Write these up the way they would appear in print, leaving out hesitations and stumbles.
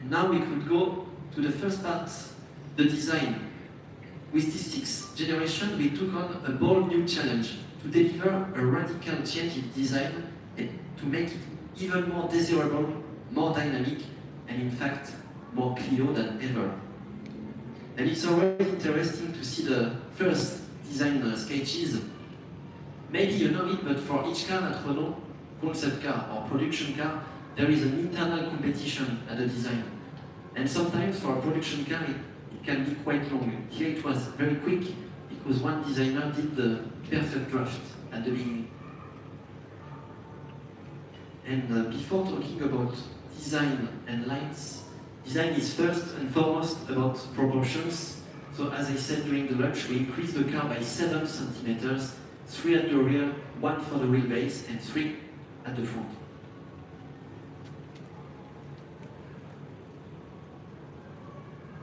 And now we could go to the first part, the design. With this 6th generation, we took on a bold new challenge to deliver a radical change in design and to make it even more desirable, more dynamic, and in fact, more Clio than ever. And it's already interesting to see the first design sketches. Maybe you know it, but for each car at Renault, concept car or production car, there is an internal competition at the design. And sometimes for a production car, it can be quite long. Here it was very quick because one designer did the perfect draft at the beginning. And before talking about design and lights, design is first and foremost about proportions. So as I said during the launch, we increased the car by 7 centimeters, 3 at the rear, 1 for the wheelbase, and 3 at the front.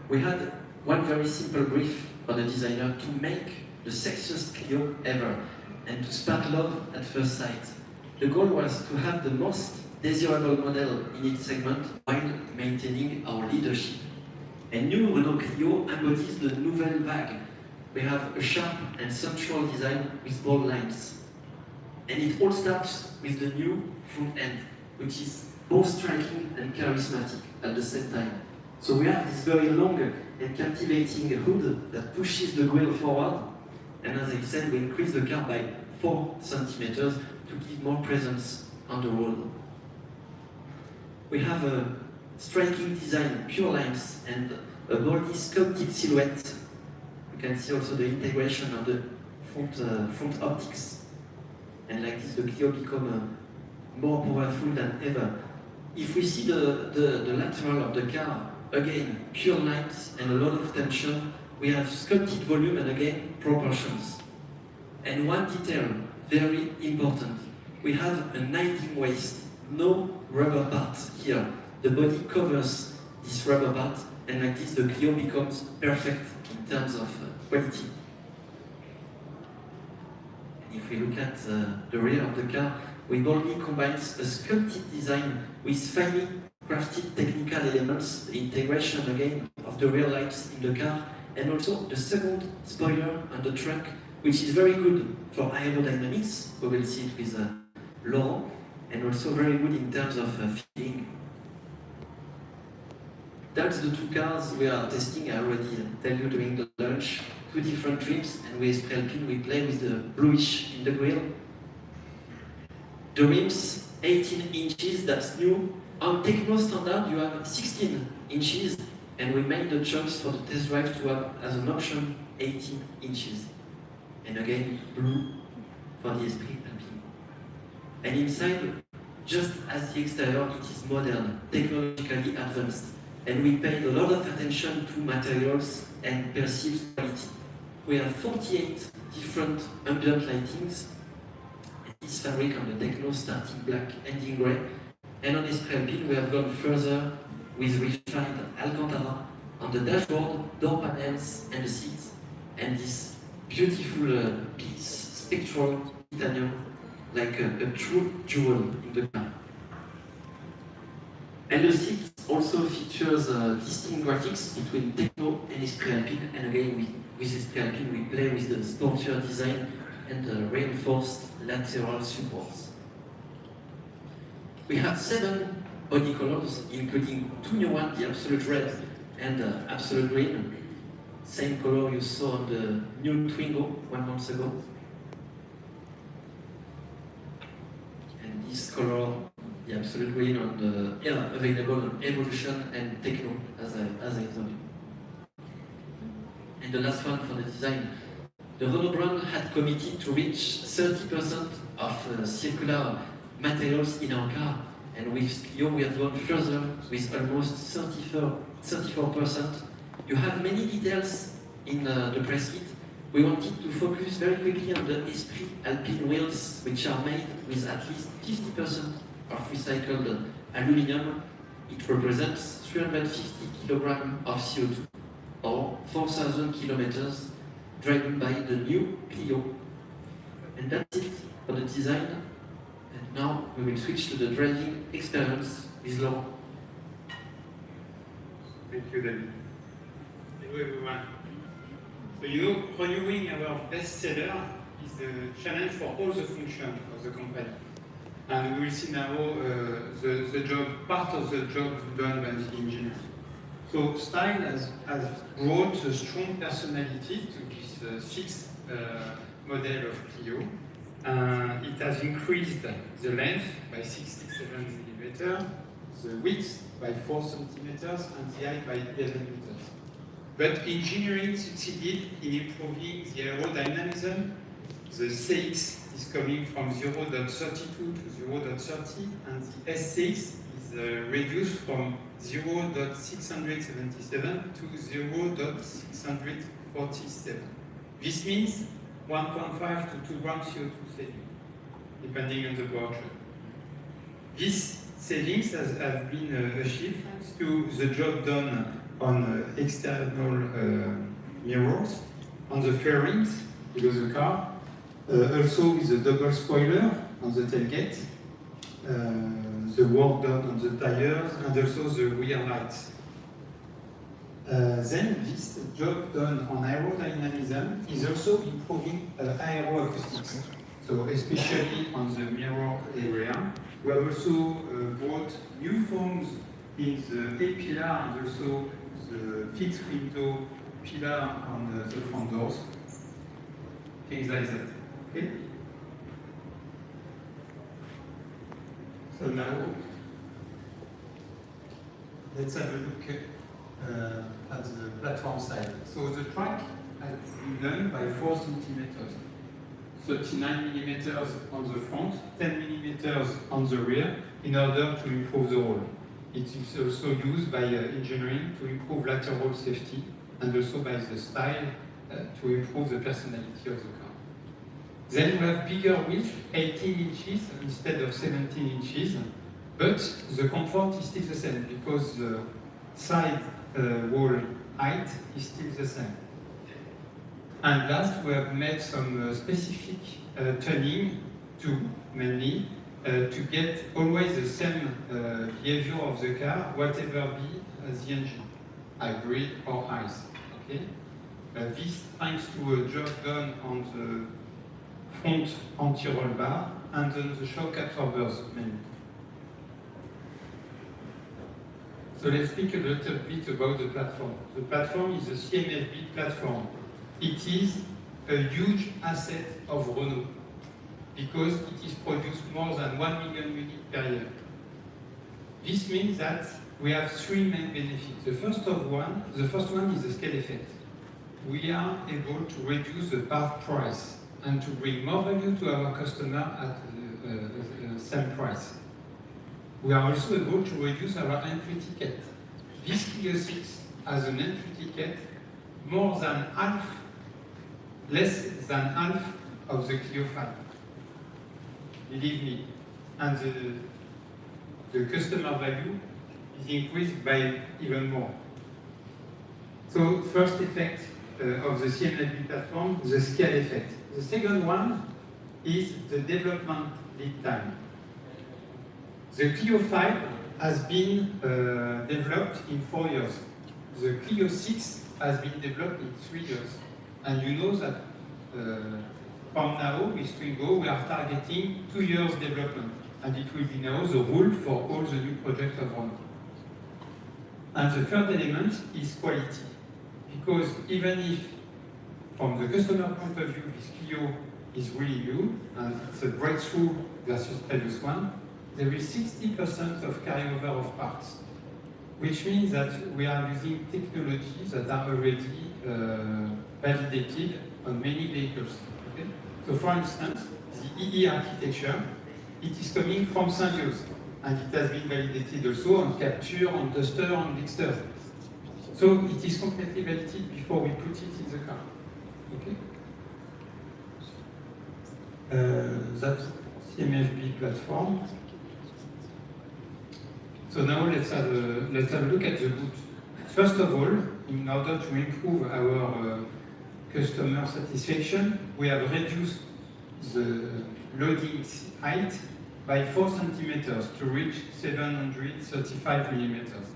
We had one very simple brief for the designer to make the sexiest Clio ever and to spark love at first sight. The goal was to have the most desirable model in its segment while maintaining our leadership. And new Renault Clio embodies the nouvelle vague. We have a sharp and sensual design with bold lines. And it all starts with the new front end, which is both striking and charismatic at the same time. So we have this very long and captivating hood that pushes the grille forward. And as I said, we increase the car by 4 centimeters to give more presence on the road. We have a striking design, pure lines, and a boldly sculpted silhouette. You can see also the integration of the front optics. And like this, the Clio becomes more powerful than ever. If we see the lateral of the car, again, pure lines and a lot of tension, we have sculpted volume and again, proportions. And one detail, very important, we have a 19 waist, no rubber part here. The body covers this rubber part, and like this, the Clio becomes perfect in terms of quality. And if we look at the rear of the car, we boldly combine a sculpted design with finely crafted technical elements, the integration again of the rear lights in the car, and also the second spoiler on the trunk, which is very good for aerodynamics. We will see it with Laurent, and also very good in terms of feeling. That's the 2 cars we are testing. I already tell you during the launch, 2 different trims, and with Spray Alpine we play with the bluish in the grille. The rims, 18 inches, that's new. On Techno standard, you have 16 inches, and we made the choice for the test drive to have as an option 18 inches. And again, blue for the Esprit Alpine. And inside, just as the exterior, it is modern, technologically advanced. And we paid a lot of attention to materials and perceived quality. We have 48 different ambient lightings. And this fabric on the Techno starting black, ending grey. And on this Alpine, we have gone further with refined Alcantara on the dashboard, door panels, and the seats. And this beautiful piece, spectral titanium, like a true jewel in the car. And the seat also features distinct graphics between Techno and Esprit Alpine. And again, with Esprit Alpine, we play with the sportier design and the reinforced lateral supports. We have 7 body colors, including 2 new ones, the Absolute Red and Absolute Green. Same color you saw on the new Twingo 1 month ago. And this color, the Absolute Green, on the available on Evolution and Techno, as I told you. And the last one for the design. The Renault brand had committed to reach 30% of circular materials in our car, and with Clio we have gone further with almost 34%. You have many details in the press kit. We wanted to focus very quickly on the Esprit Alpine wheels, which are made with at least 50% of recycled aluminum. It represents 350 kilograms of CO2, or 4,000 kilometers driven by the new Clio. And that's it for the design. And now we will switch to the driving experience with Laurent. Thank you, David. Hello, everyone. So, you know, renewing our bestseller is a challenge for all the functions of the company. And we will see now the job, part of the job done by the engineers. So style has brought a strong personality to this sixth model of Clio. It has increased the length by 67 millimeters, the width by 4 centimeters, and the height by 11 meters. But engineering succeeded in improving the aerodynamism. The CX is coming from 0.32 to 0.30, and the S6 is reduced from 0.677 to 0.647. This means 1.5 to 2 grams CO2 saving, depending on the powertrain. These savings have been achieved thanks to the job done on external mirrors, on the fairings below the car, also with a double spoiler on the tailgate, the work done on the tires, and also the rear lights. Then this job done on aerodynamism is also improving aeroacoustics. So especially on the mirror area, we have also brought new foams in the A-pillar and also the fixed window pillar on the front doors. Things like that. Okay? So now, let's have a look at the platform side. So the track has been done by 4 centimeters. 39 millimeters on the front, 10 millimeters on the rear, in order to improve the roll. It is also used by engineering to improve lateral safety and also by the style to improve the personality of the car. Then we have bigger width, 18 inches instead of 17 inches, but the comfort is still the same because the side wall height is still the same. And last, we have made some specific tuning too, mainly, to get always the same behavior of the car, whatever be the engine, hybrid or ICE. Okay? This thanks to a job done on the front anti-roll bar and on the shock absorbers mainly. So let's speak a little bit about the platform. The platform is a CMFB platform. It is a huge asset of Renault because it is produced more than 1 million units per year. This means that we have 3 main benefits. The first one is the scale effect. We are able to reduce the part price and to bring more value to our customer at the same price. We are also able to reduce our entry ticket. This Clio 6 has an entry ticket more than half, less than half of the Clio 5. Believe me. And the customer value is increased by even more. So first effect of the CMFB platform, the scale effect. The second one is the development lead time. The Clio 5 has been developed in 4 years. The Clio 6 has been developed in 3 years. And you know that from now, with Twingo, we are targeting 2 years development. And it will be now the rule for all the new projects of Renault. And the third element is quality. Because even if, from the customer point of view, this Clio is really new, and it's a breakthrough versus previous one, there is 60% of carryover of parts, which means that we are using technologies that are already validated on many vehicles. Okay? So for instance, the EE architecture, it is coming from Symbiosis, and it has been validated also on Capture, on Duster, on Bigster. So it is completely validated before we put it in the car. Okay? That's CMFB platform. So now let's have a look at the boot. First of all, in order to improve our customer satisfaction, we have reduced the loading height by 4 centimeters to reach 735 millimeters.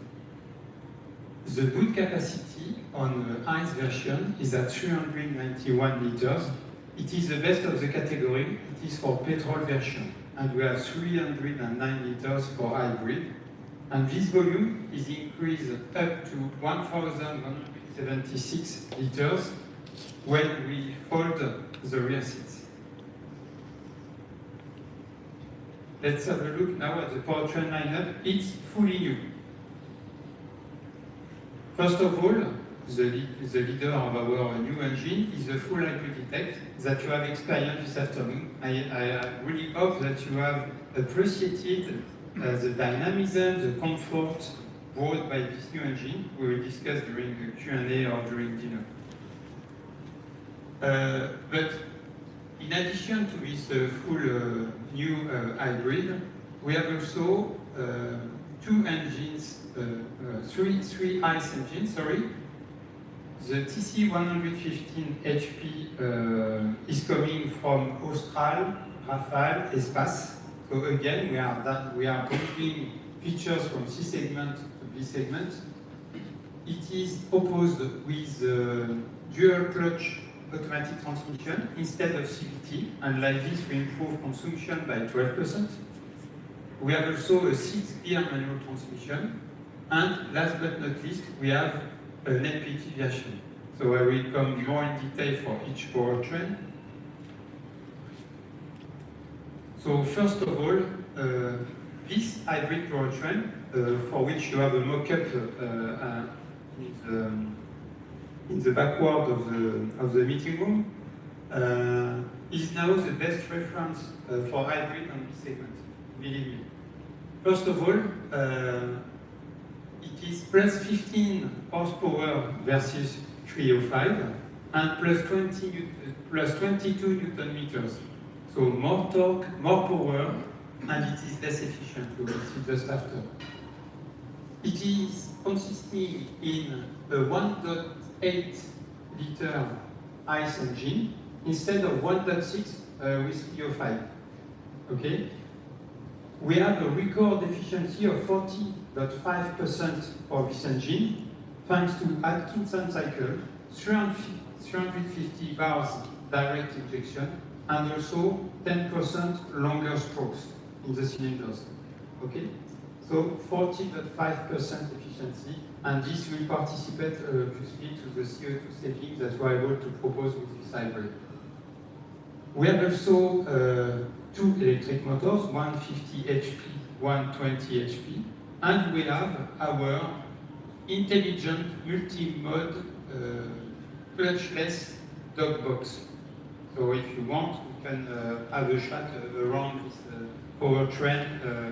The boot capacity on the ICE version is at 391 liters. It is the best of the category. It is for petrol version. And we have 309 liters for hybrid. And this volume is increased up to 1,176 liters when we fold the rear seats. Let's have a look now at the powertrain lineup. It's fully new. First of all, the leader of our new engine is the full hybrid tech that you have experienced this afternoon. I really hope that you have appreciated the dynamism, the comfort brought by this new engine. We will discuss during the Q&A or during dinner. But in addition to this full new hybrid, we have also two engines, three ICE engines, sorry. The TC 115 HP is coming from Austral, Rafale, Espace. So again, we are bringing features from C segment to B segment. It is proposed with dual clutch automatic transmission instead of CVT, and like this we improve consumption by 12%. We have also a 6-gear manual transmission, and last but not least, we have an LPG version. So I will come more in detail for each powertrain. So first of all, this hybrid powertrain, for which you have a mock-up in the backward of the meeting room, is now the best reference for hybrid on this segment, believe me. First of all, it is plus 15 horsepower versus Clio 5 and plus 22 Newton meters. So more torque, more power, and it is less efficient. We will see just after. It is consisting in a 1.8 liter ICE engine instead of 1.6 with Clio 5. Okay? We have a record efficiency of 40.5% for this engine, thanks to Atkinson cycle, 350 bars direct injection, and also 10% longer strokes in the cylinders. Okay? So 40.5% efficiency, and this will participate obviously to the CO2 savings that we are able to propose with this hybrid. We have also two electric motors, 150 HP, 120 HP, and we have our intelligent multi-mode clutchless dog box. So if you want, you can have a shot around this powertrain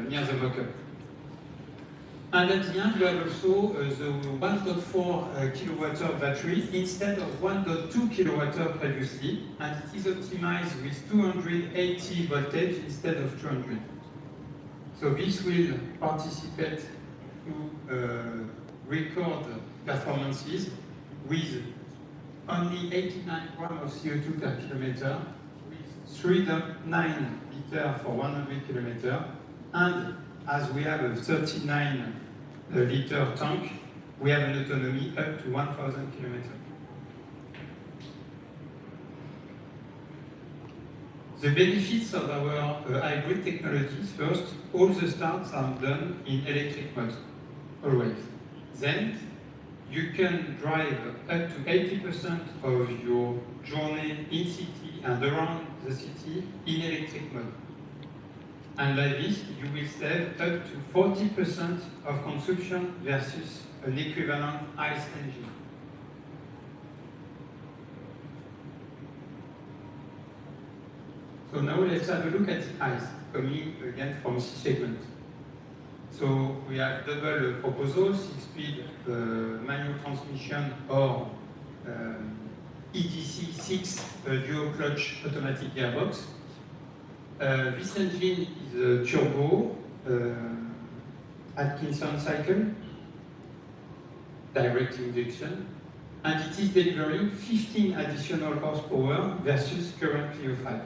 near the mock-up. And at the end, we have also the 1.4 kWh battery instead of 1.2 kWh previously, and it is optimized with 280 voltage instead of 200. So this will participate to record performances with only 89 grams of CO2 per kilometer, with 3.9 liters for 100 kilometers, and as we have a 39 liter tank, we have an autonomy up to 1,000 kilometers. The benefits of our hybrid technologies: first, all the starts are done in electric mode, always. Then, you can drive up to 80% of your journey in city and around the city in electric mode. And like this, you will save up to 40% of consumption versus an equivalent ICE engine. So now let's have a look at the ICE, coming again from C segment. So we have double proposal, 6-speed manual transmission or EDC 6 dual clutch automatic gearbox. This engine is a turbo Atkinson cycle, direct injection, and it is delivering 15 additional horsepower versus current Clio 5.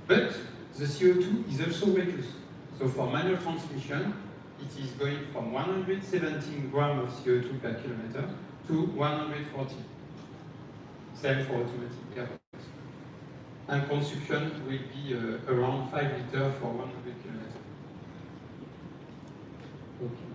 But the CO2 is also reduced. So for manual transmission, it is going from 117 grams of CO2 per kilometer to 140. Same for automatic gearbox. And consumption will be around 5 liters for 100 kilometers. Okay.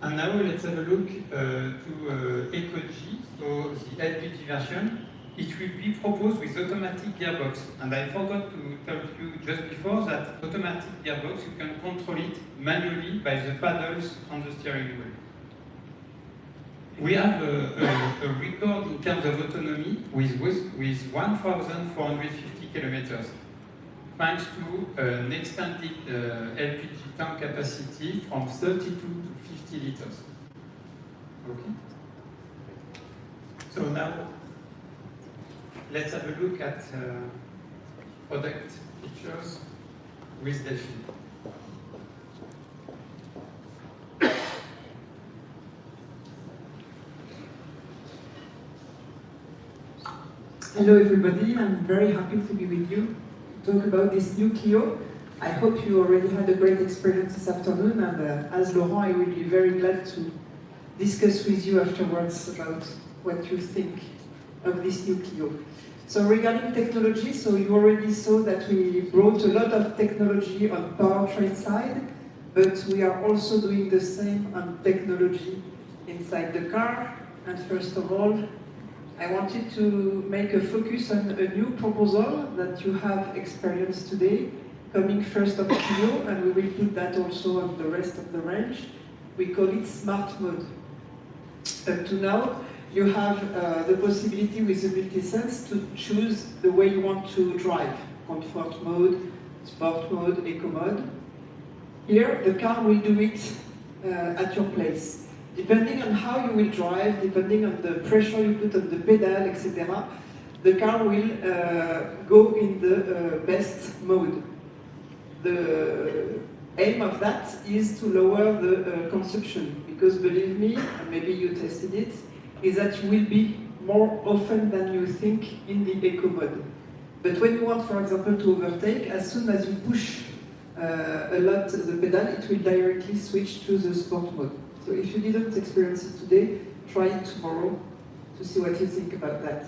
And now let's have a look to Eco-G, so the LPG version. It will be proposed with automatic gearbox. And I forgot to tell you just before that automatic gearbox, you can control it manually by the paddles on the steering wheel. We have a record in terms of autonomy with 1,450 kilometers, thanks to an expanded LPG tank capacity from 32 to 50 liters. Okay. So now, let's have a look at product features with Delphine. Hello everybody, I'm very happy to be with you to talk about this new Clio. I hope you already had a great experience this afternoon, and as Laurent, I will be very glad to discuss with you afterwards about what you think of this new Clio. So regarding technology, so you already saw that we brought a lot of technology on powertrain side, but we are also doing the same on technology inside the car. And first of all, I wanted to make a focus on a new proposal that you have experienced today, coming first of Clio, and we will put that also on the rest of the range. We call it Smart Mode. Up to now, you have the possibility with the MultiSense to choose the way you want to drive, comfort mode, sport mode, eco mode. Here, the car will do it at your place. Depending on how you will drive, depending on the pressure you put on the pedal, etc., the car will go in the best mode. The aim of that is to lower the consumption, because believe me, and maybe you tested it, is that you will be more often than you think in the eco mode. But when you want, for example, to overtake, as soon as you push a lot the pedal, it will directly switch to the sport mode. So if you didn't experience it today, try it tomorrow to see what you think about that.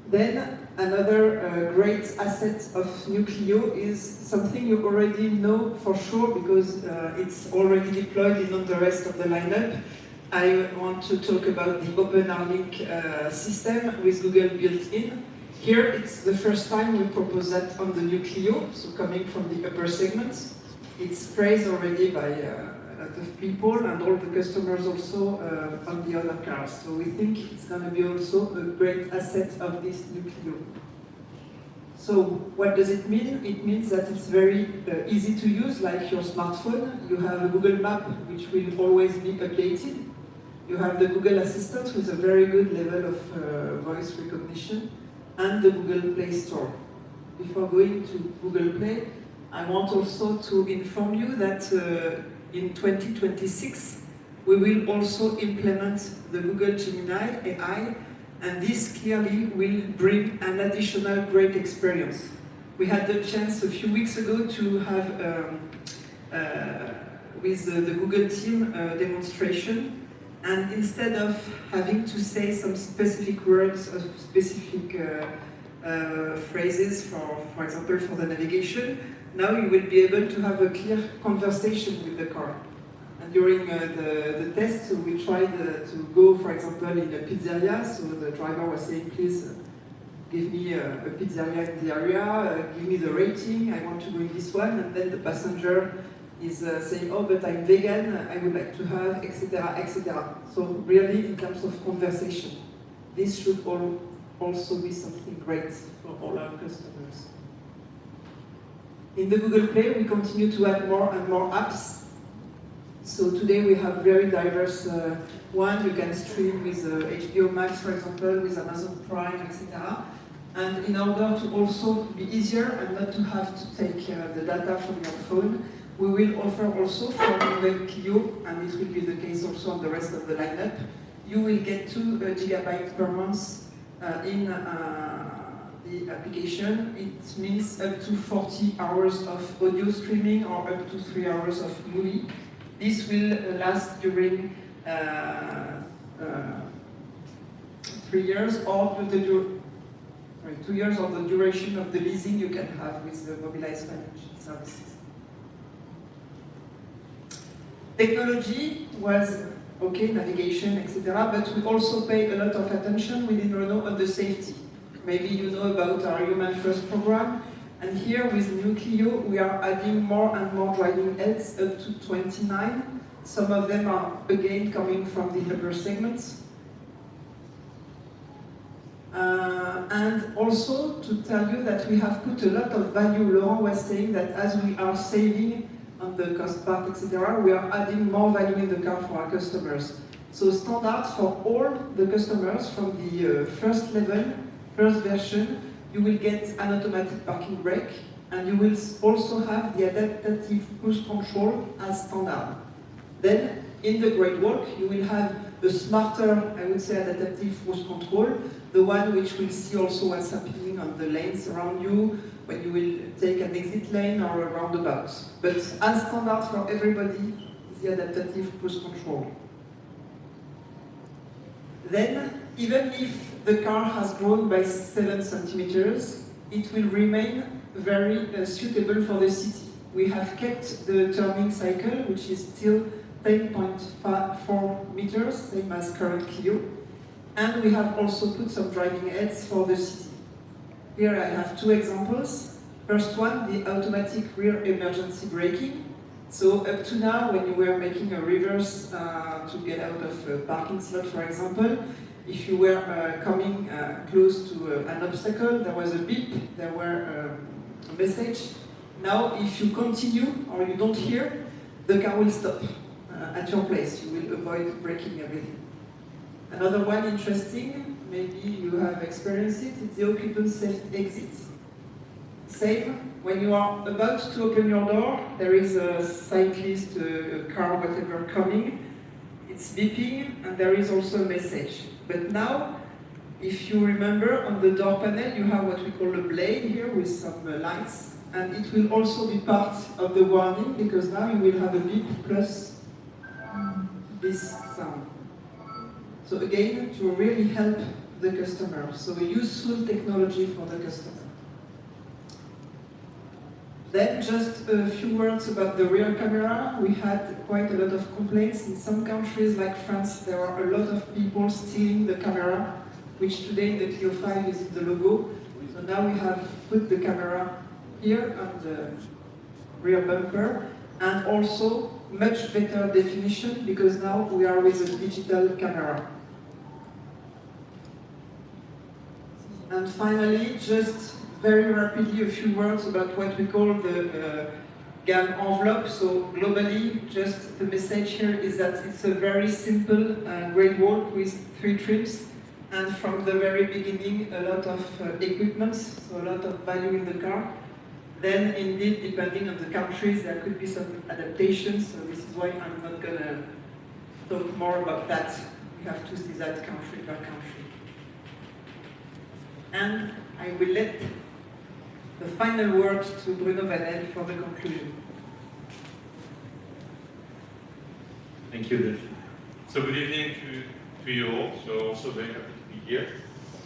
Then another great asset of new Clio is something you already know for sure, because it's already deployed in the rest of the lineup. I want to talk about the OpenRLink system with Google built in. Here it's the first time we propose that on the new Clio, so coming from the upper segments. It's praised already by a lot of people and all the customers also on the other cars. So we think it's going to be also a great asset of this new Clio. So what does it mean? It means that it's very easy to use, like your smartphone. You have a Google Map, which will always be updated. You have the Google Assistant with a very good level of voice recognition, and the Google Play Store. Before going to Google Play, I want also to inform you that in 2026, we will also implement the Google Gemini AI, and this clearly will bring an additional great experience. We had the chance a few weeks ago to have, with the Google team, a demonstration, and instead of having to say some specific words or specific phrases, for example, for the navigation, now you will be able to have a clear conversation with the car. And during the test, we tried to go, for example, in a pizzeria. So the driver was saying, please give me a pizzeria in the area, give me the rating, I want to go in this one. And then the passenger is saying, oh, but I'm vegan, I would like to have, etc., etc. So really, in terms of conversation, this should also be something great for all our customers. In the Google Play, we continue to add more and more apps. So today we have very diverse one. You can stream with HBO Max, for example, with Amazon Prime, etc. And in order to also be easier and not to have to take the data from your phone, we will offer also from the Clio, and it will be the case also on the rest of the lineup, you will get 2 GB per month in the application. It means up to 40 hours of audio streaming or up to 3 hours of movie. This will last during 3 years or 2 years of the duration of the leasing you can have with the Mobilize Financial Services. Technology was okay, navigation, etc., but we also pay a lot of attention within Renault on the safety. Maybe you know about our Human First program, and here with new Clio we are adding more and more driving aids, up to 29. Some of them are again coming from the upper segments. And also to tell you that we have put a lot of value. Laurent was saying that as we are saving on the cost part, etc., we are adding more value in the car for our customers. So standard for all the customers from the first level, first version, you will get an automatic parking brake, and you will also have the adaptive cruise control as standard. Then, in the Great Walk, you will have a smarter, I would say, adaptive cruise control, the one which will see also what's happening on the lanes around you, when you will take an exit lane or a roundabout. But as standard for everybody is the adaptive cruise control. Then, even if the car has grown by 7 centimeters, it will remain very suitable for the city. We have kept the turning cycle, which is still 10.4 meters, same as current Clio. And we have also put some driving aids for the city. Here I have 2 examples. First one, the automatic rear emergency braking. So up to now, when you were making a reverse to get out of a parking slot, for example, if you were coming close to an obstacle, there was a beep, there were a message. Now, if you continue or you don't hear, the car will stop at your place. You will avoid breaking everything. Another one interesting, maybe you have experienced it, it's the occupant safe exit. Same, when you are about to open your door, there is a cyclist, a car, whatever coming, it's beeping, and there is also a message. But now, if you remember, on the door panel you have what we call a blade here with some lights, and it will also be part of the warning, because now you will have a beep plus this sound. So again, to really help the customer. So a useful technology for the customer. Then just a few words about the rear camera. We had quite a lot of complaints. In some countries like France, there are a lot of people stealing the camera, which today in the Clio 5 is in the logo. So now we have put the camera here on the rear bumper, and also much better definition, because now we are with a digital camera. And finally, just very rapidly a few words about what we call the GAM envelope. So globally, just the message here is that it's a very simple Great Walk with 3 trims, and from the very beginning a lot of equipment, so a lot of value in the car. Then indeed, depending on the countries, there could be some adaptations, so this is why I'm not going to talk more about that. We have to see that country per country. And I will let the final word to Bruno Vanel for the conclusion. Thank you, Delphine. So good evening to you all. So also very happy to be here.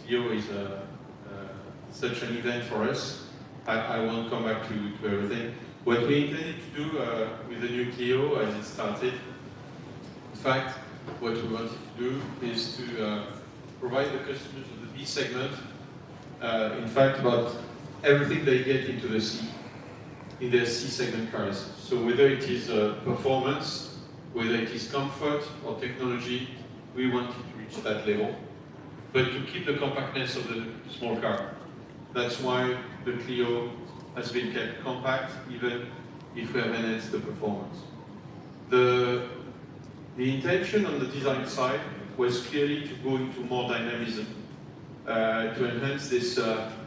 Clio is such an event for us. I won't come back to everything. What we intended to do with the new Clio as it started, in fact, what we wanted to do is to provide the customers of the B segment, in fact, about everything they get into the C, in their C segment cars. So whether it is performance, whether it is comfort or technology, we wanted to reach that level, but to keep the compactness of the small car. That's why the Clio has been kept compact, even if we have enhanced the performance. The intention on the design side was clearly to go into more dynamism, to enhance this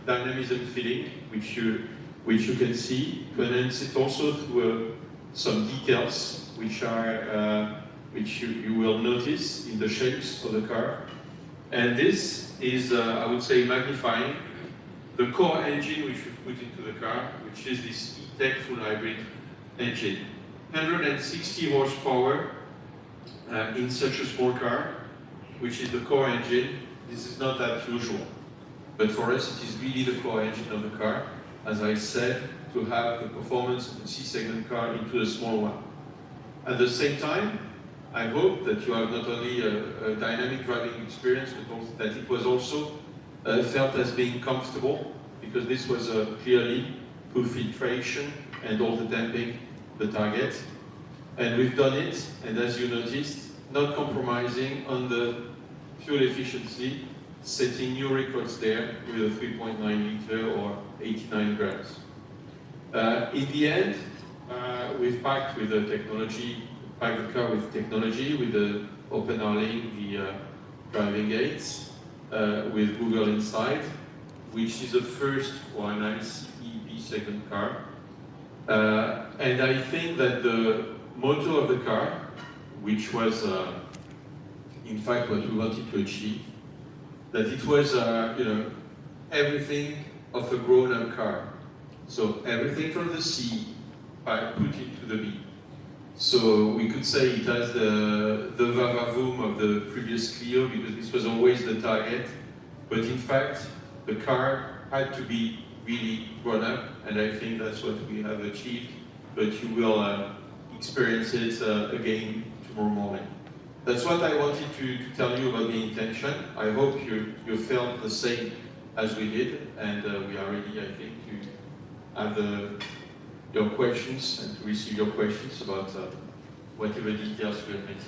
dynamism feeling, which you can see, to enhance it also through some details, which you will notice in the shapes of the car. And this is, I would say, magnifying the core engine which we've put into the car, which is this E-Tech full hybrid engine. 160 horsepower in such a small car, which is the core engine. This is not that usual, but for us it is really the core engine of the car, as I said, to have the performance of the C-segment car into a small one. At the same time, I hope that you have not only a dynamic driving experience, but also that it was also felt as being comfortable, because this was clearly full filtration and all the damping the target. And we've done it, and as you noticed, not compromising on the fuel efficiency, setting new records there with a 3.9 liter or 89 grams. In the end, we've packed with the technology, packed the car with technology, with the OpenRLink, the driving aids, with Google inside, which is the first for an ICE B-segment car. And I think that the motto of the car, which was in fact what we wanted to achieve, that it was everything of a grown-up car. So everything from the C put into the B. So we could say it has the va-va-voom of the previous Clio, because this was always the target. But in fact, the car had to be really grown up, and I think that's what we have achieved. But you will experience it again tomorrow morning. That's what I wanted to tell you about the intention. I hope you felt the same as we did, and we are ready, I think, to have your questions and to receive your questions about whatever details we have made.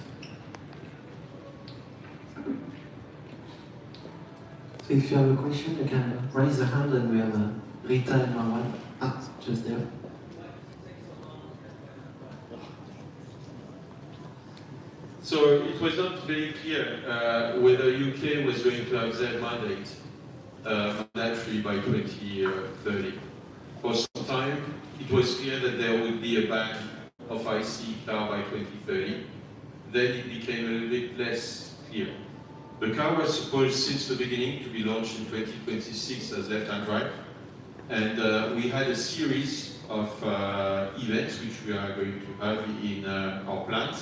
So if you have a question, you can raise your hand, and we have Rita and Marwan. Just there. So it was not very clear whether UK was going to have their mandate mandatory by 2030. For some time, it was clear that there would be a ban of ICE car by 2030. Then it became a little bit less clear. The car was supposed since the beginning to be launched in 2026 as left-hand drive. And we had a series of events which we are going to have in our plant,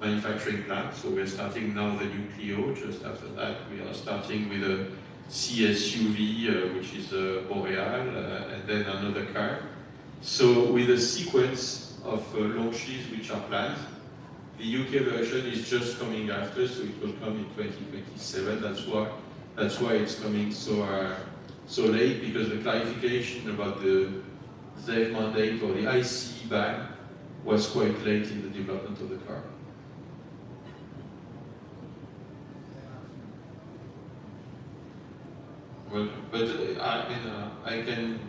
manufacturing plant. So we're starting now the new Clio. Just after that, we are starting with a CSUV, which is a Boreal, and then another car. So with a sequence of launches which are planned. The UK version is just coming after, so it will come in 2027. That's why it's coming so late, because the clarification about the ZEV mandate or the ICE ban was quite late in the development of the car. Well, but I can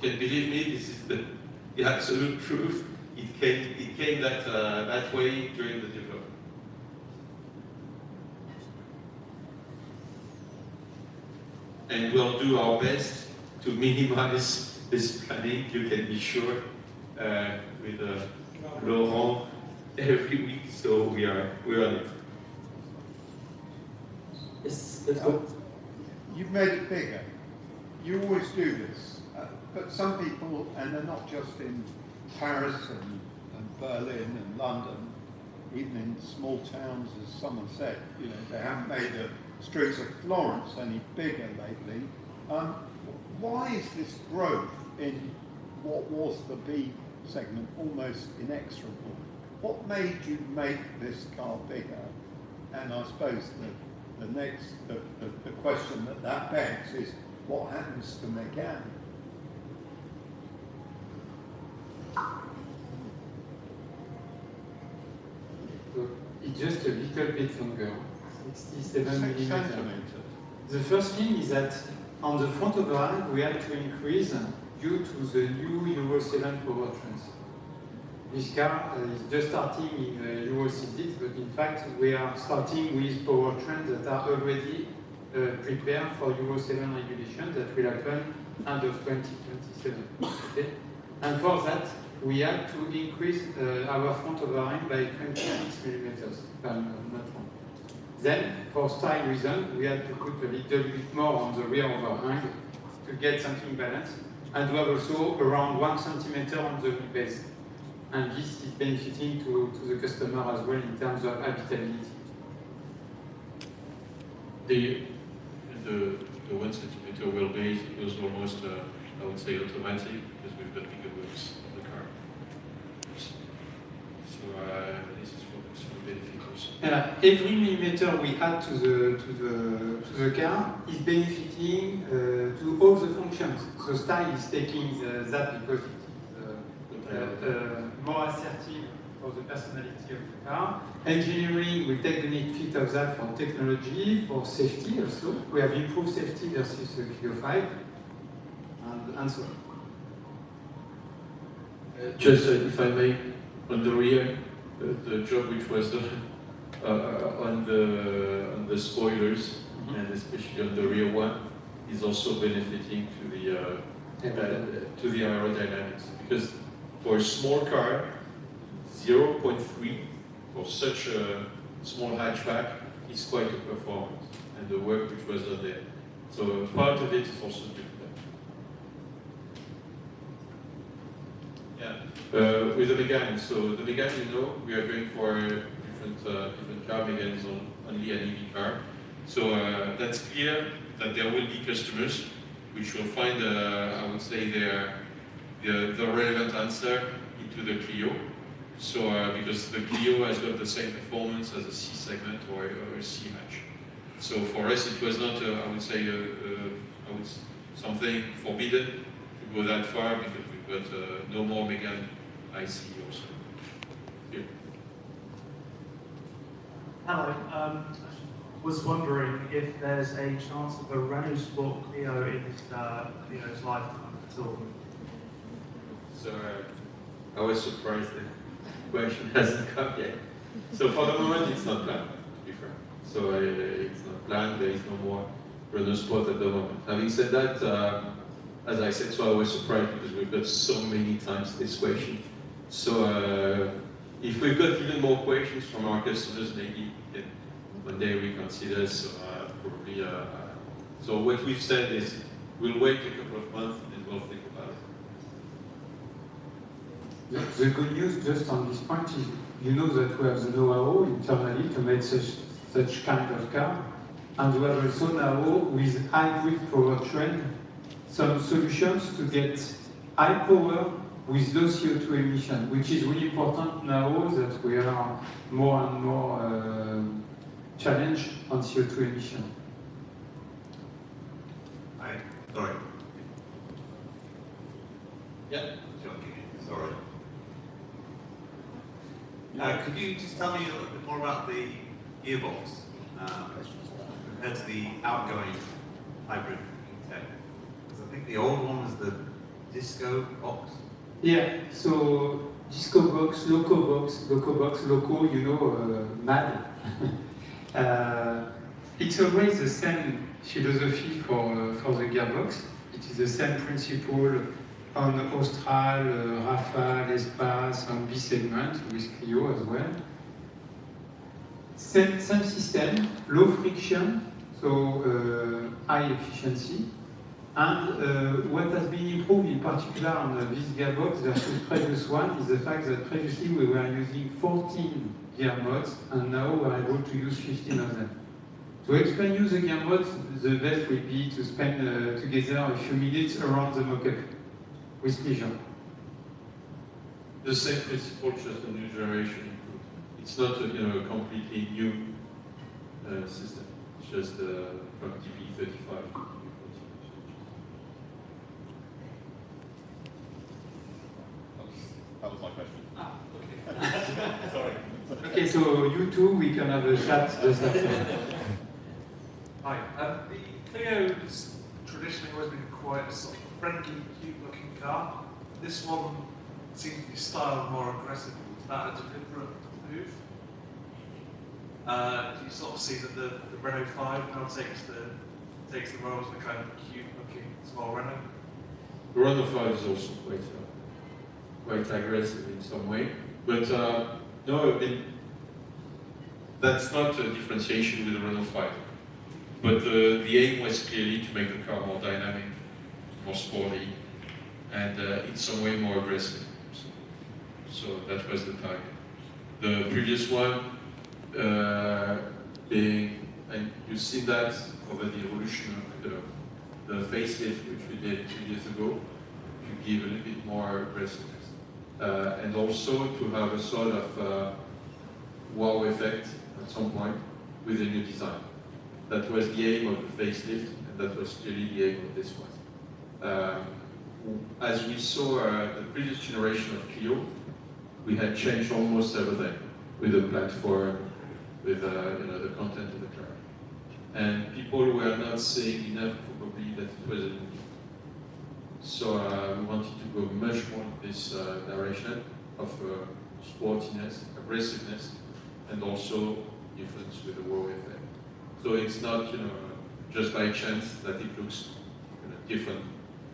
believe me, this is the absolute truth. It came that way during the development. And we'll do our best to minimize this planning, you can be sure, with Laurent every week, so we are on it. Yes, let's go. You've made it bigger. You always do this. But some people, and they're not just in Paris and Berlin and London, even in small towns, as someone said, they haven't made the streets of Florence any bigger lately. Why is this growth in what was the B segment almost inexorable? What made you make this car bigger? And I suppose the question that begs is, what happens to Megane? So it's just a little bit longer, 67 millimeters. The first thing is that on the front overhang we had to increase due to the new Euro 7 powertrains. This car is just starting in Euro 6, but in fact we are starting with powertrains that are already prepared for Euro 7 regulation that will happen end of 2027. Okay? And for that, we had to increase our front overhang by 26 millimeters, if I'm not wrong. Then, for style reason, we had to put a little bit more on the rear overhang to get something balanced, and to have also around 1 centimeter on the wheelbase. And this is benefiting to the customer as well in terms of habitability. The 1 centimeter wheelbase was almost, I would say, automatic because we've got bigger wheels on the car. So this is for benefit also. Every millimeter we add to the car is benefiting to all the functions. So style is taking that because it is more assertive for the personality of the car. Engineering will take the benefit of that for technology, for safety also. We have improved safety versus the Clio 5, and so on. Just if I may, on the rear, the job which was done on the spoilers, and especially on the rear one, is also benefiting to the aerodynamics, because for a small car, 0.3 for such a small hatchback is quite a performance, and the work which was done there. So part of it is also due to that. Yeah. With the Megane, so the Megane, you know, we are going for different car. Megane is only an EV car. So that's clear that there will be customers which will find, I would say, the relevant answer into the Clio. So because the Clio has got the same performance as a C segment or a C hatch. So for us, it was not, I would say, something forbidden to go that far, because we've got no more Megane IC also. Here. Hello. Was wondering if there's a chance of a Renault Sport Clio in Clio's lifetime at all. So I was surprised the question hasn't come yet. So for the moment, it's not planned, to be fair. So it's not planned. There is no more Renault Sport at the moment. Having said that, as I said, so I was surprised because we've got so many times this question. So if we've got even more questions from our customers, maybe we can one day reconsider. So probably. So what we've said is we'll wait a couple of months and we'll think about it. The good news just on this point is, you know that we have the know-how internally to make such kind of car, and we have also now with hybrid powertrain some solutions to get high power with low CO2 emission, which is really important now that we are more and more challenged on CO2 emission. Hi, sorry. Yeah. Sorry. Could you just tell me a little bit more about the gearbox compared to the outgoing hybrid tech? Because I think the old one was the disco box. Yeah, so disco box, loco, you know, mad. It's always the same philosophy for the gearbox. It is the same principle on Austral, Rafale, Espace, on B segment with Clio as well. Same system, low friction, so high efficiency. And what has been improved in particular on this gearbox versus previous one is the fact that previously we were using 14 gear modes, and now we're able to use 15 of them. To explain you the gear modes, the best would be to spend together a few minutes around the mock-up. With pleasure. The same principle, just a new generation improved. It's not a completely new system. It's just from DB35 to DB40. That was my question. Okay. Sorry. Okay, so you two, we can have a chat just after. Hi. The Clio's traditionally always been quite a sort of friendly, cute-looking car. This one seems to be styled more aggressively. Is that a deliberate move? Do you sort of see that the Renault 5 now takes the role as the kind of cute-looking small Renault? The Renault 5 is also quite aggressive in some way, but no, that's not a differentiation with the Renault 5. But the aim was clearly to make the car more dynamic more sporty, and in some way more aggressive. So that was the target. The previous one being, and you see that over the evolution of the facelift which we did 2 years ago, to give a little bit more aggressiveness. And also to have a sort of wow effect at some point with a new design. That was the aim of the facelift, and that was clearly the aim of this one. As we saw the previous generation of Clio, we had changed almost everything with the platform, with the content of the car. And people were not saying enough probably that it was a new. So we wanted to go much more in this direction of sportiness, aggressiveness, and also difference with the wow effect. So it's not just by chance that it looks different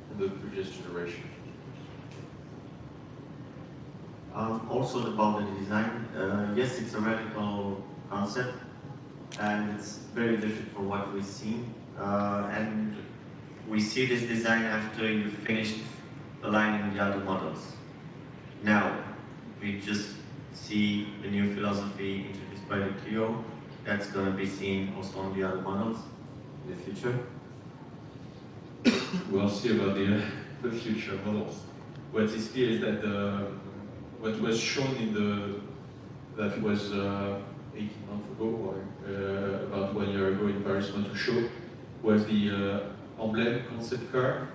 from the previous generation. Also about the design, yes, it's a radical concept, and it's very different from what we've seen. And we see this design after you finished aligning the other models. Now, we just see the new philosophy introduced by the Clio that's going to be seen also on the other models in the future. We'll see about the future models. What is clear is that what was shown that was 18 months ago, or about 1 year ago in Paris Motor Show, was the emblem concept car,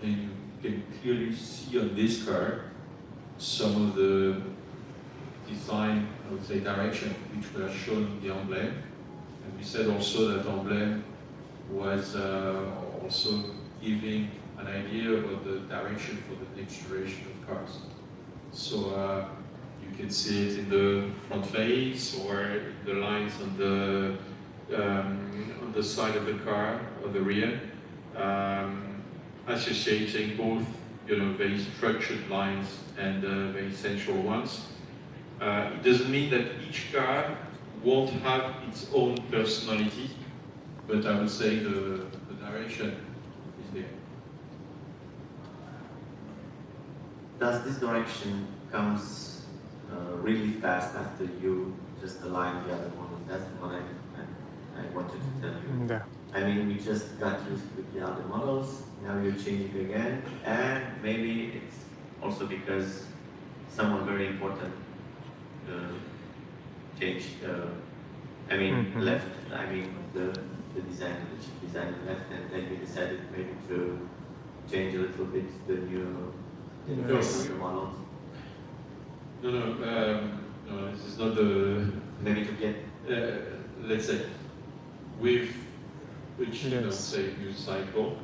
and you can clearly see on this car some of the design, I would say, direction which were shown in the emblem. And we said also that emblem was also giving an idea about the direction for the next generation of cars. So you can see it in the front face or in the lines on the side of the car or the rear, associating both very structured lines and very sensual ones. It doesn't mean that each car won't have its own personality, but I would say the direction is there. Does this direction comes really fast after you just align the other models? That's what I wanted to tell you. Yeah. I mean, we just got used with the other models, now you're changing again, and maybe it's also because someone very important changed, left, the designer, the chief designer left, and then we decided maybe to change a little bit the new models. No, this is not the... Maybe to get... let's say, we've reached, say, new cycle.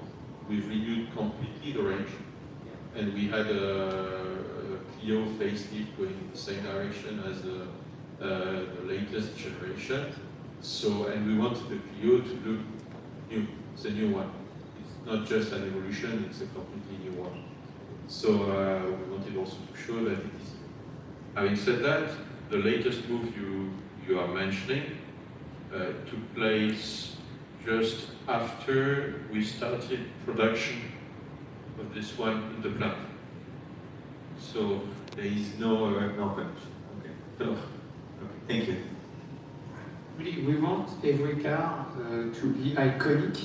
We've renewed completely the range, and we had a Clio facelift going in the same direction as the latest generation. So, and we wanted the Clio to look new. It's a new one. It's not just an evolution, it's a completely new one. So we wanted also to show that it is. Having said that, the latest move you are mentioning took place just after we started production of this one in the plant. So there is no production. Okay. No. Okay. Thank you. We want every car to be iconic.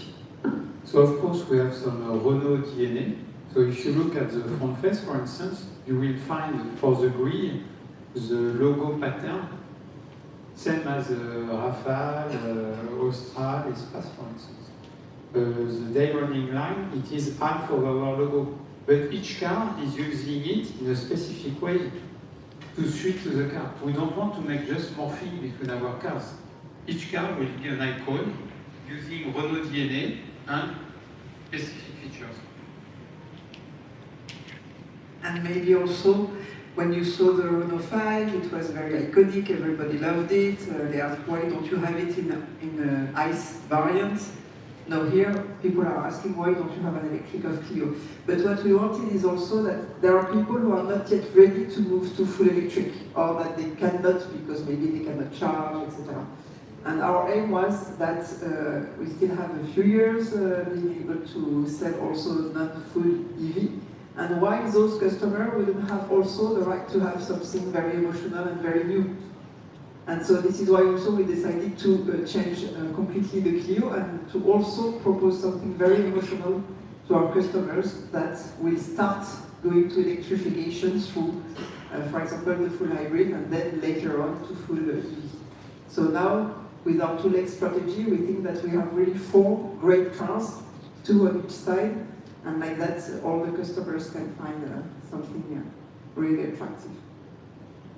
So of course we have some Renault DNA. So if you look at the front face, for instance, you will find for the grille the logo pattern, same as Rafale, Austral, Espace, for instance. The day running line, it is half of our logo, but each car is using it in a specific way to suit to the car. We don't want to make just morphing between our cars. Each car will be an icon using Renault DNA and specific features. And maybe also, when you saw the Renault 5, it was very iconic, everybody loved it. They asked, why don't you have it in ICE variants? Now here, people are asking, why don't you have an electric of Clio? But what we wanted is also that there are people who are not yet ready to move to full electric, or that they cannot because maybe they cannot charge, etc. And our aim was that we still have a few years being able to sell also non-full EV. And why those customers wouldn't have also the right to have something very emotional and very new. And so this is why also we decided to change completely the Clio and to also propose something very emotional to our customers that will start going to electrification through, for example, the full hybrid and then later on to full EV. So now, with our two-leg strategy, we think that we have really 4 great cars, 2 on each side, and like that all the customers can find something really attractive.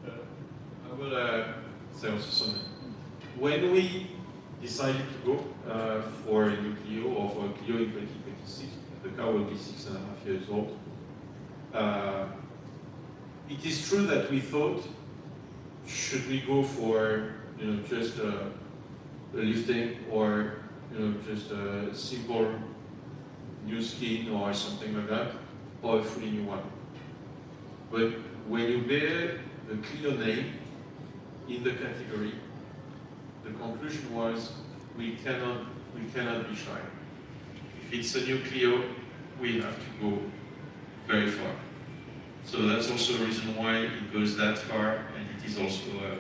I will say also something. When we decided to go for a new Clio or for a Clio in 2026, the car will be 6.5 years old. It is true that we thought, should we go for just a lifting or just a simple new skin or something like that, or a fully new one. But when you bear the Clio name in the category, the conclusion was we cannot be shy. If it's a new Clio, we have to go very far. So that's also the reason why it goes that far, and it is also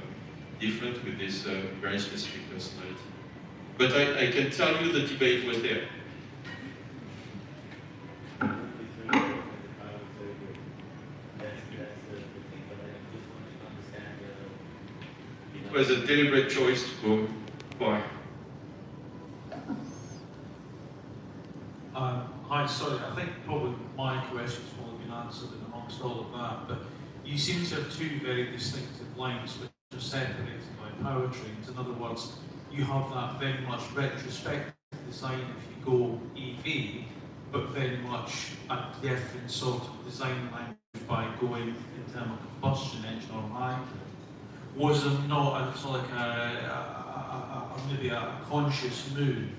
different with this very specific personality. But I can tell you the debate was there. It was a deliberate choice to go far. Hi, sorry, I think probably my question's probably been answered in amongst all of that, but you seem to have 2 very distinctive lines which are separated by powertrains. In other words, you have that very much retrospective design if you go EV, but very much a different sort of design language by going internal combustion engine or hybrid. Was there not maybe a conscious move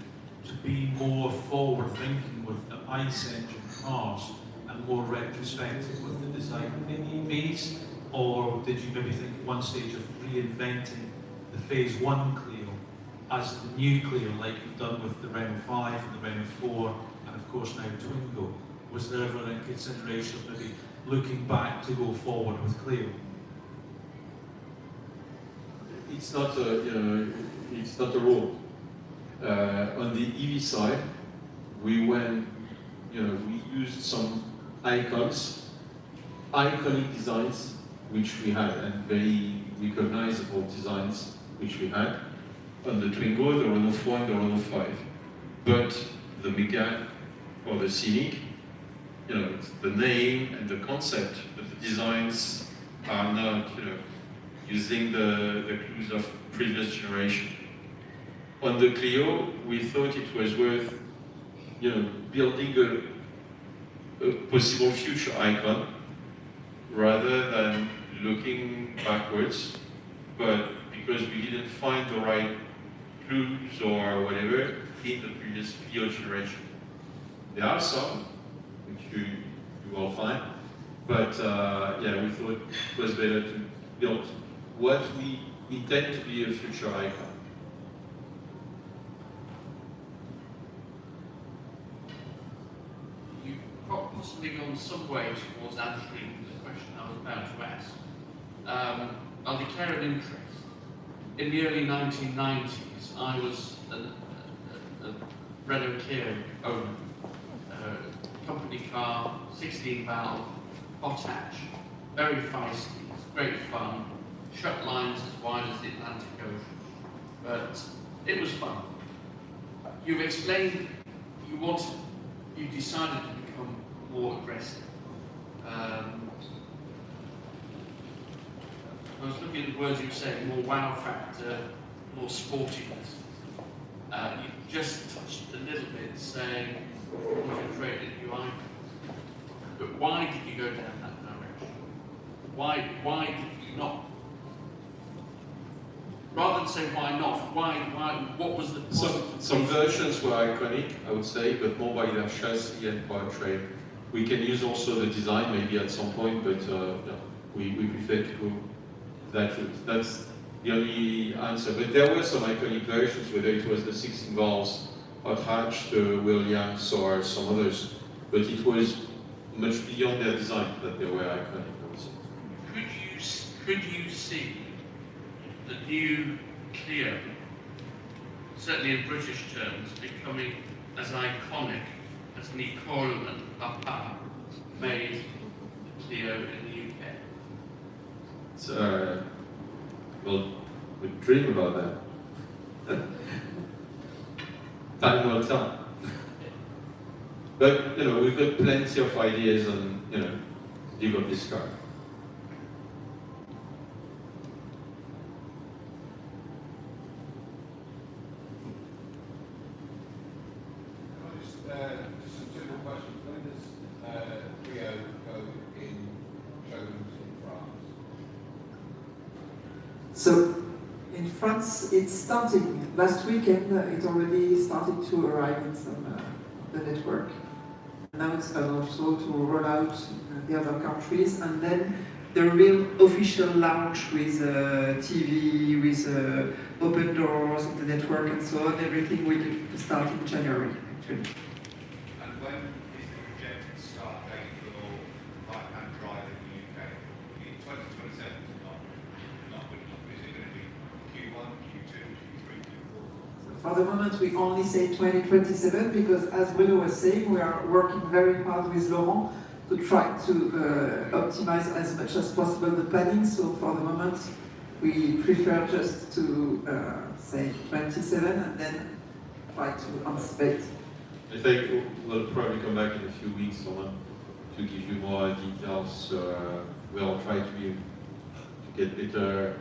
to be more forward-thinking with the ICE engine cars and more retrospective with the design of the EVs? Or did you maybe think at one stage of reinventing the Phase 1 Clio as the new Clio, like you've done with the Renault 5 and the Renault 4, and of course now Twingo? Was there ever a consideration of maybe looking back to go forward with Clio? It's not a rule. On the EV side, we used some iconic designs which we had, and very recognizable designs which we had on the Twingo, the Renault 4 and the Renault 5. But the Megane or the Scenic, it's the name and the concept, but the designs are not, using the clues of previous generation. On the Clio, we thought it was worth, building a possible future icon rather than looking backwards. But because we didn't find the right clues or whatever in the previous Clio generation, there are some which you will find. But we thought it was better to build what we intend to be a future icon. You've possibly gone some way towards answering the question I was about to ask. I'll declare an interest. In the early 1990s, I was a Renault Clio owner. Company car, 16-valve, hot hatch, very feisty, great fun, shut lines as wide as the Atlantic Ocean. But it was fun. You've explained you decided to become more aggressive. I was looking at the words you were saying, more wow factor, more sportiness. You just touched a little bit saying you want to create a new icon. But why did you go down that direction? Why did you not? Rather than say why not, what was the point? Some versions were iconic, I would say, but more by their chassis and powertrain. We can use also the design maybe at some point, but we prefer to go that route. the only answer. But there were some iconic versions, whether it was the 16 valves hot hatch, the Williams, or some others. But it was much beyond their design that they were iconic, I would say. Could you see the new Clio, certainly in British terms, becoming as iconic as Nicole and Papa made the Clio in the UK? So, well, we dream about that. Time will tell. But, you know, we've got plenty of ideas on, you know, develop this car. Just some simple questions. When does Clio go in showrooms in France? So in France, it's starting. Last weekend, it already started to arrive in some the network. Now it's also to roll out in the other countries, and then the real official launch with TV, with open doors in the network and so on. Everything will start in January, actually. And when is the projected start date for right-hand drive in the UK? In 2027 not good enough. Is it going to be Q1, Q2, Q3, Q4? For the moment, we only say 2027 because, as Bruno was saying, we are working very hard with Laurent to try to optimize as much as possible the planning. So for the moment, we prefer just to say 27 and then try to anticipate. I think we'll probably come back in a few weeks, Roman, to give you more details. We'll try to get better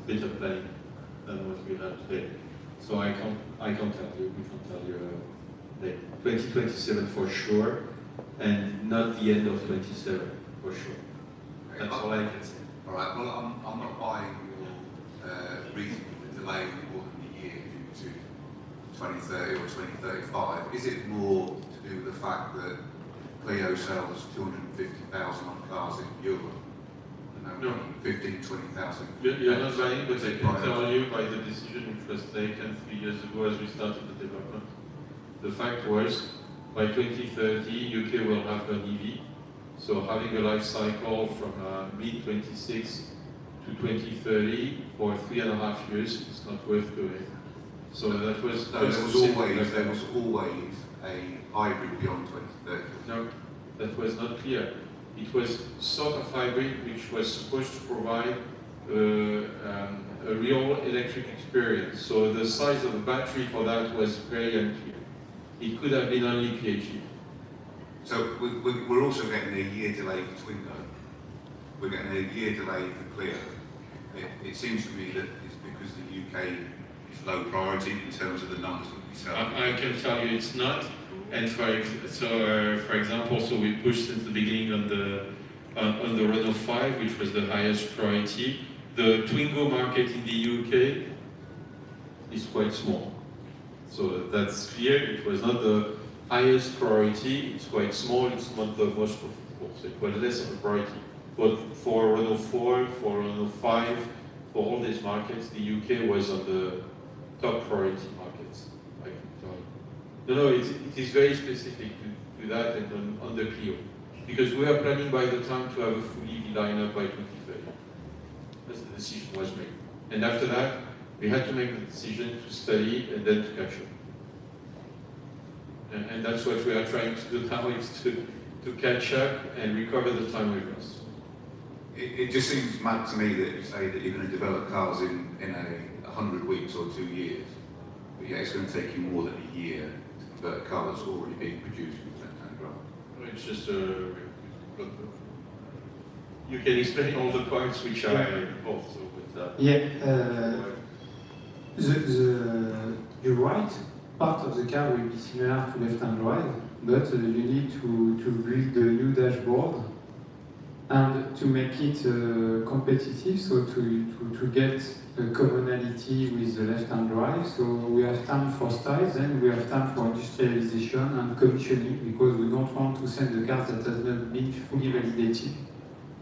planning than what we have today. So I can't tell you. We can't tell you. 2027 for sure, and not the end of 27 for sure. That's all I can say. All right. Well, I'm not buying your reason for the delay more than a year due to 2030 or 2035. Is it more to do with the fact that Clio sells 250,000 on cars in Europe? No. 15, 20,000. You're not buying, but I can tell you by the decision which was taken 3 years ago as we started the development. The fact was, by 2030, UK will have an EV. So having a life cycle from mid-26 to 2030 for 3.5 years is not worth doing. So that was... No, there was always a hybrid beyond 2030. No, that was not clear. It was sort of hybrid which was supposed to provide a real electric experience. So the size of the battery for that was very unclear. It could have been only PHEV. So we're also getting a year delay for Twingo. We're getting a year delay for Clio. It seems to me that it's because the UK is low priority in terms of the numbers that we sell. I can tell you it's not. And for example, so we pushed since the beginning on the Renault 5, which was the highest priority. The Twingo market in the UK is quite small. So that's clear. It was not the highest priority. It's quite small. It's not the most profitable. So it was less of a priority. But for Renault 4, for Renault 5, for all these markets, the UK was on the top priority markets. I can tell you. No, it is very specific to that and on the Clio. Because we are planning by the time to have a full EV lineup by 2030. That's the decision was made. And after that, we had to make the decision to study and then to catch up. And that's what we are trying to do now, is to catch up and recover the time we've lost. It just seems mad to me that you say that you're going to develop cars in 100 weeks or 2 years. But yeah, it's going to take you more than a year to convert a car that's already being produced with left-hand drive. It's just you can explain all the points which are involved. So with that. Yeah, you're right. Part of the car will be similar to left-hand drive, but you need to build the new dashboard and to make it competitive, so to get a commonality with the left-hand drive. So we have time for styles, and we have time for industrialization and commissioning, because we don't want to send a car that has not been fully validated,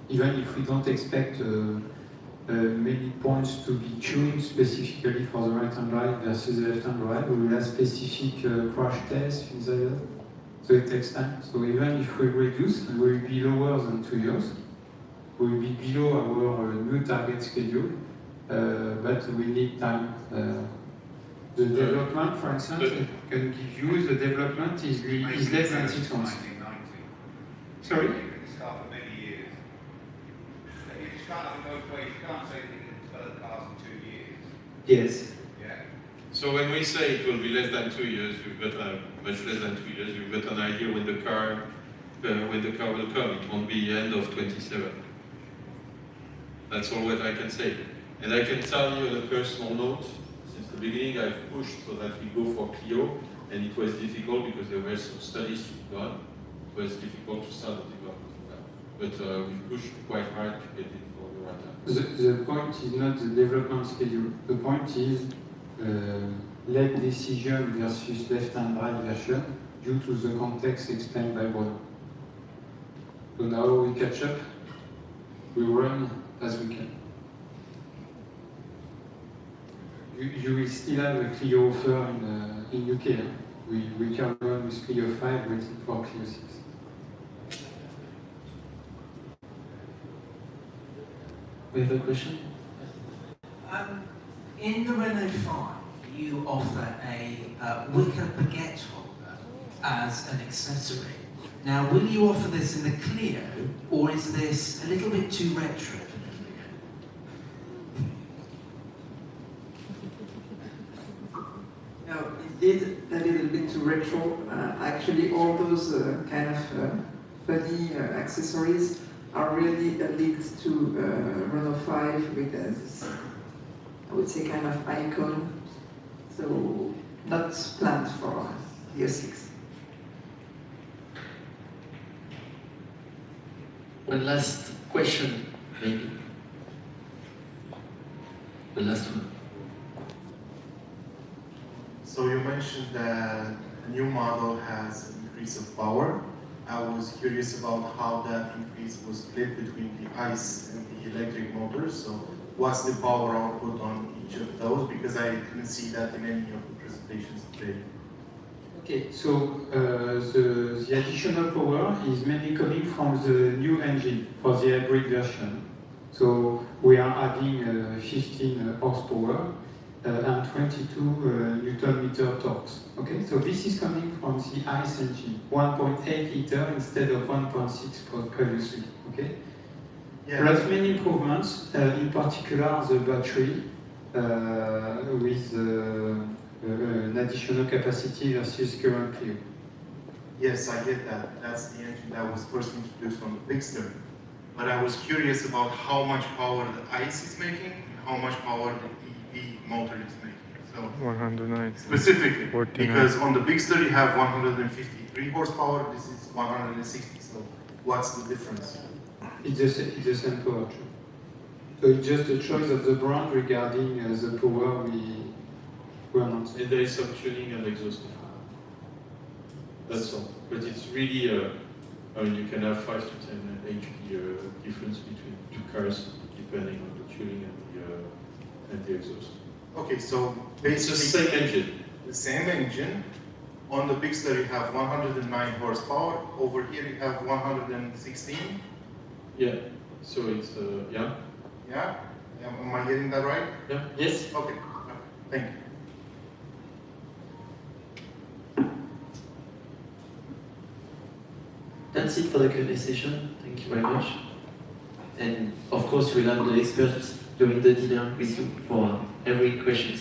even if we don't expect many points to be tuned specifically for the right-hand drive versus the left-hand drive. We will have specific crash tests, things like that. So it takes time. So even if we reduce, we will be lower than 2 years. We will be below our new target schedule, but we need time. The development, for instance, I can give you the development is less than 6 months. Sorry? You can start for many years. You just can't have it both ways. You can't say that you can develop cars in 2 years. Yes. Yeah. So when we say it will be less than 2 years, you've got much less than 2 years. You've got an idea when the car will come. It won't be end of 27. That's all what I can say. And I can tell you on a personal note, since the beginning I've pushed so that we go for Clio, and it was difficult because there were some studies to be done. It was difficult to start the development for that. But we pushed quite hard to get it for the right time. The point is not the development schedule. The point is left decision versus left-hand drive version due to the context explained by Bruno. So now we catch up, we run as we can. You will still have a Clio offer in UK. Huh? We can run with Clio 5 waiting for Clio 6. We have a question? In the Renault 5, you offer a wicker baguette holder as an accessory. Now, will you offer this in the Clio, or is this a little bit too retro for the Clio? No, indeed, a little bit too retro. Actually, all those kind of funny accessories are really linked to Renault 5 with this, I would say, kind of icon. So, not planned for year 6. One last question, maybe. The last one. So you mentioned that the new model has an increase of power. I was curious about how that increase was split between the ICE and the electric motors. So what's the power output on each of those? Because I couldn't see that in any of the presentations today. Okay, so the additional power is mainly coming from the new engine for the hybrid version. So we are adding 15 horsepower and 22 Newton meter torques. Okay, so this is coming from the ICE engine, 1.8 liter instead of 1.6 previously. Okay, Yeah. plus many improvements, in particular the battery with an additional capacity versus current Clio. Yes, I get that. That's the engine that was first introduced on the Bigster. But I was curious about how much power the ICE is making and how much power the EV motor is making. So 109. specifically, 49. because on the Bigster you have 153 horsepower, this is 160. So what's the difference? It's the same power. So it's just a choice of the brand regarding the power we announced. And there is some tuning and exhaust. That's all. But it's really, I mean, you can have 5 to 10 HP difference between two cars depending on the tuning and the exhaust. Okay, so It's the same engine. The same engine. On the Bigster you have 109 horsepower. Over here you have 116. Yeah. So it's yeah. Yeah? Am I getting that right? Yeah. Yes? Okay. Thank you. That's it for the Q&A session. Thank you very much. And of course, we'll have the experts during the dinner with you for every question.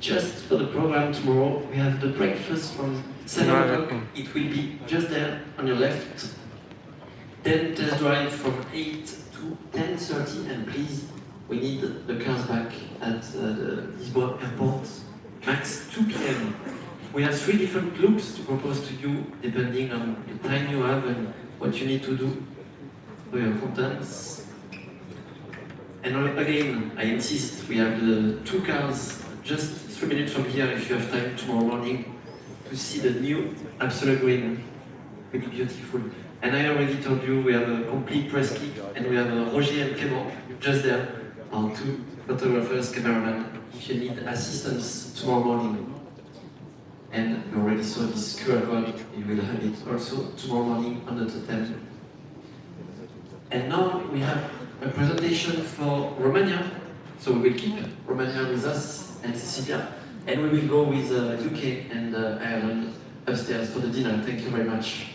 Just for the program tomorrow, we have the breakfast from 7 o'clock. It will be just there on your left. Then test drive from 8 to 10:30, and please, we need the cars back at the Lisbon airport, max 2 p.m. We have 3 different loops to propose to you, depending on the time you have and what you need to do for your contents. And again, I insist, we have the 2 cars just 3 minutes from here if you have time tomorrow morning to see the new Absolute Green. Really beautiful. And I already told you we have a complete press kit and we have Roger and Clément just there our two photographers, cameramen, if you need assistance tomorrow morning. And you already saw this QR code, you will have it also tomorrow morning on the totem. And now we have a presentation for Romania. So we will keep Romania with us and Cecilia. And we will go with UK and Ireland upstairs for the dinner. Thank you very much.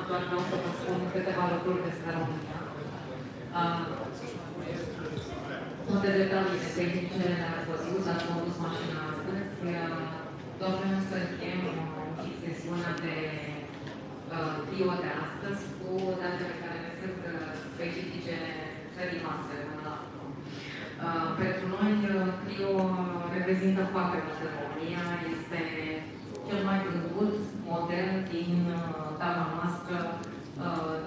Doar vreau să vă spun câteva lucruri despre România. Toate detaliile tehnice le-ați văzut, ați condus mașina astăzi. Doar vreau să închem sesiunea de Clio de astăzi cu datele care ne sunt specifice țării noastre. Pentru noi, Clio reprezintă foarte mult în România, este cel mai vândut model din țara noastră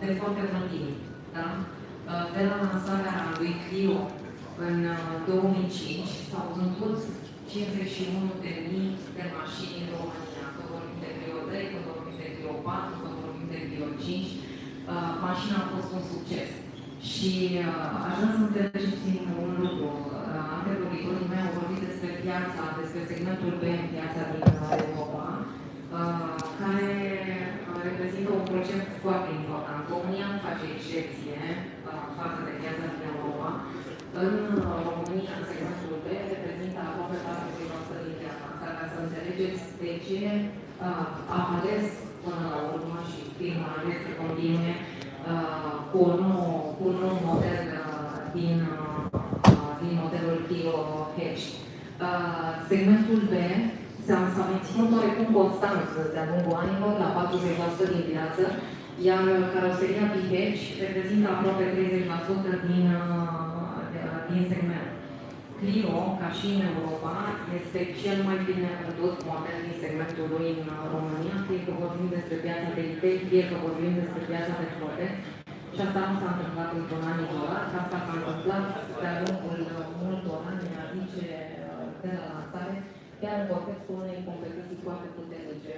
de foarte mult timp. Da? De la lansarea lui Clio în 2005 s-au vândut 51.000 de mașini în România. Că vorbim de Clio 3, că vorbim de Clio 4, că vorbim de Clio 5. Mașina a fost un succes. Și aș vrea să înțelegeți un lucru. Antevorbitorii mei au vorbit despre piața, despre segmentul B în piața din Europa, care reprezintă un procent foarte important. România nu face excepție față de piața din Europa. În România, segmentul B reprezintă aproape 40% din piața asta, ca să înțelegeți de ce am ales până la urmă și firma a ales să continue cu un nou model din modelul Clio Hatch. Segmentul B s-a menținut oarecum constant de-a lungul anilor, la 40% din piață, iar caroseria B-Hatch reprezintă aproape 30% din segment. Clio, ca și în Europa, este cel mai bine vândut model din segmentul lui în România, fie că vorbim despre piața de retail, fie că vorbim despre piața de flote. Și asta nu s-a întâmplat într-un an izolat, asta s-a întâmplat de-a lungul multor ani, a zice, de la lansare, chiar în contextul unei competiții foarte puternice.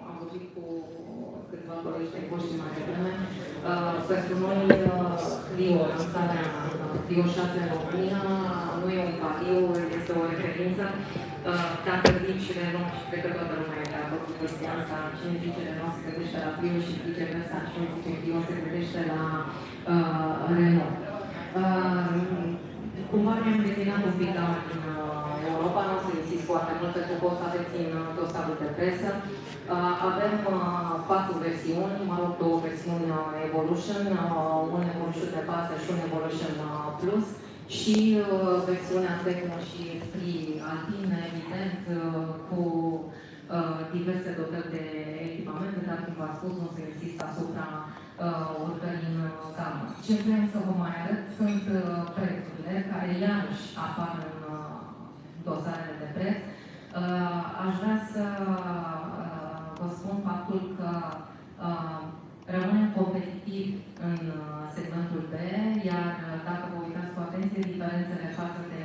Am vorbit cu câțiva colegi de voștri mai devreme. Pentru noi, Clio, lansarea Clio 6 în România, nu e un pariu, este o referință. Dacă zici Renault, și cred că toată lumea e de acord cu chestia asta, cine zice Renault se gândește la Clio și viceversa, cine zice Clio se gândește la Renault. Cumva ne-am declinat un pic la Europa, nu o să insist foarte mult, pentru că o să aveți în dosarul de presă. Avem 4 versiuni, mă rog, 2 versiuni Evolution, un Evolution de bază și un Evolution Plus și versiunea Techno și Alpine, evident, cu diverse dotări de echipamente, dar, cum v-am spus, nu o să insist asupra urcării în gamă. Ce vrem să vă mai arăt sunt prețurile, care iarăși apar în dosarele de preț. Aș vrea să vă spun faptul că rămânem competitivi în segmentul B, iar dacă vă uitați cu atenție, diferențele față de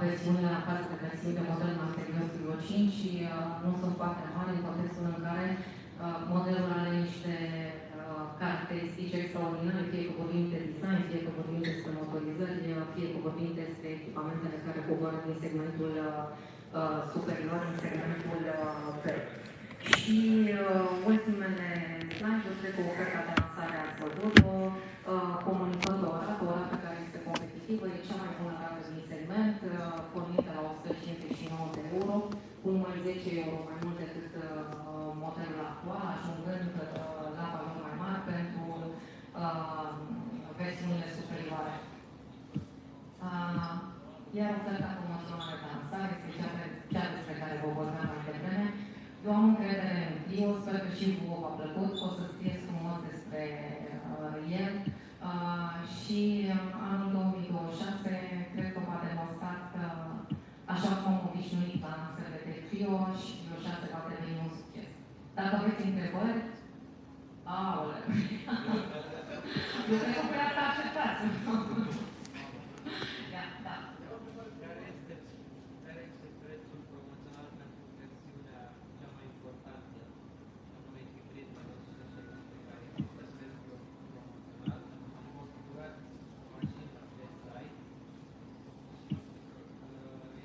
versiuni de modelul anterior Clio 5 nu sunt foarte mari în contextul în care modelul are niște caracteristici extraordinare, fie că vorbim de design, fie că vorbim despre motorizări, fie că vorbim despre echipamentele care coboră din segmentul superior, în segmentul B. Și ultimele slide-uri, cred că oferta de lansare ați văzut-o, comunicând o rată care este competitivă, e cea mai bună rată din segment, pornită la 159 de euro, cu numai 10 euro mai mult decât modelul actual, ajungând la valori mai mari pentru versiunile superioare. Iar oferta promoțională de lansare este cea despre care vă vorbeam mai devreme. Eu am încredere în Clio, sper că și vouă v-a plăcut, o să scrieți frumos despre el. Și anul 2026 cred că va demonstra că, așa cum am obișnuit la lansările de Clio, și Clio 6 va deveni un succes. Dacă aveți întrebări, aoleu! Eu cred că pe asta așteptați. Da. Care este prețul promoțional pentru versiunea cea mai importantă, anume hibrid, mai mult și așa, care există prețul promoțional? Am configurat mașina pe site și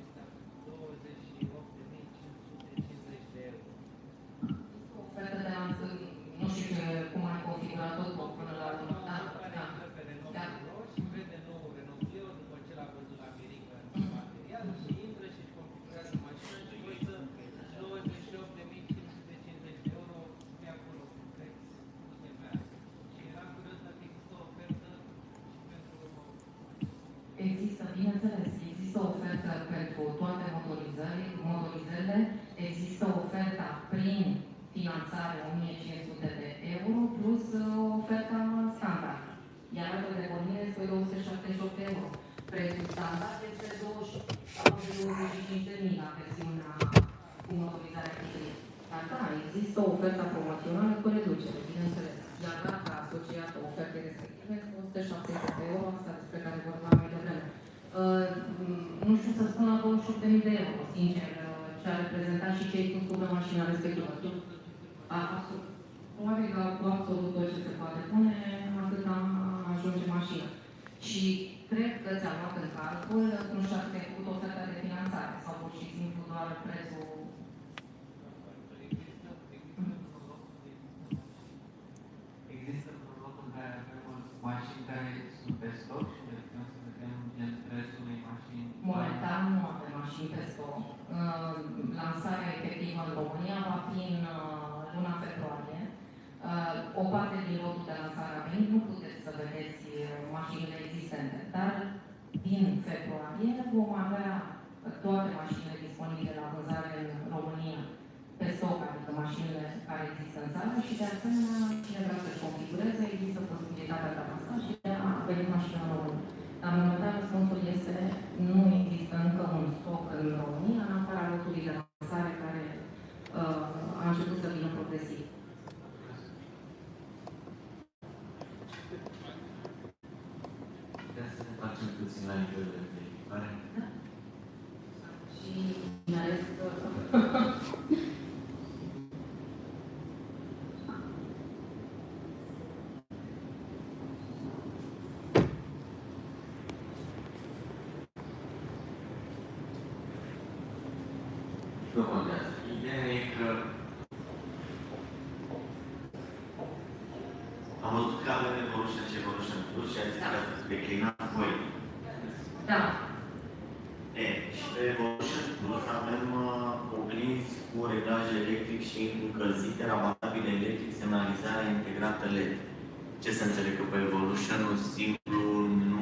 este 28.550 de euro. Ofertă de lansări, nu știu cum ai configurat tot până la urmă. Pe Renault și vede nou Renault Clio după ce l-a văzut la America în material și intră și își configurează mașina și costă 28.550 de euro de acolo cu preț de pe aia. Și era curios dacă există o ofertă și pentru Există, bineînțeles, există o ofertă pentru toate motorizările, există oferta prin finanțare 1500 de euro plus oferta standard. Iar altă de pornire este 278 de euro. Prețul standard este 25.000 la versiunea cu motorizare hibrid. Dar da, există o ofertă promoțională cu reducere, bineînțeles. Iar rata asociată ofertei respective este 170 de euro, asta despre care vorbeam mai devreme. Nu știu să spun la 28.000 de euro, sincer, ce a reprezentat și ce ai pus pe mașina respectivă. Probabil că cu absolut tot ce se poate pune, atât ajunge mașina. Și cred că ți-am luat în calcul, nu știu dacă ai făcut oferta de finanțare sau pur și simplu doar prețul. Există un loc în care avem mașini care sunt pe stoc și verificăm să vedem gen prețul unei mașini? Momentan nu avem mașini pe stoc. Lansarea efectivă în România va fi în luna februarie. O parte din lotul de lansare a venit, nu puteți să vedeți mașinile existente, dar din februarie vom avea toate mașinile disponibile la vânzare în România pe stoc, adică mașinile care există în țară și de asemenea, cine vrea să-și configureze, există posibilitatea de a lansa și de a veni mașina în România. Dar momentan răspunsul este, nu există încă un stoc în România, în afara lotului de lansare care a început să vină progresiv. Puteți să ne facem puțin la nivelul de verificare? Da. Și mai ales Nu contează. Ideea e că am văzut că avem Evolution și Evolution Plus și ați zis că declinați voi. Da. Și pe Evolution Plus avem oglinzi cu reglaj electric și încălzite, rabatabile electric, semnalizarea integrată LED. Ce să înțeleg că pe Evolution simplu nu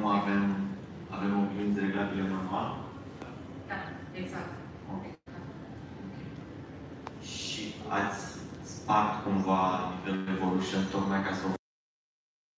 avem oglinzi reglabile manual? Da, exact. Și ați spart cumva nivelul Evolution tocmai ca să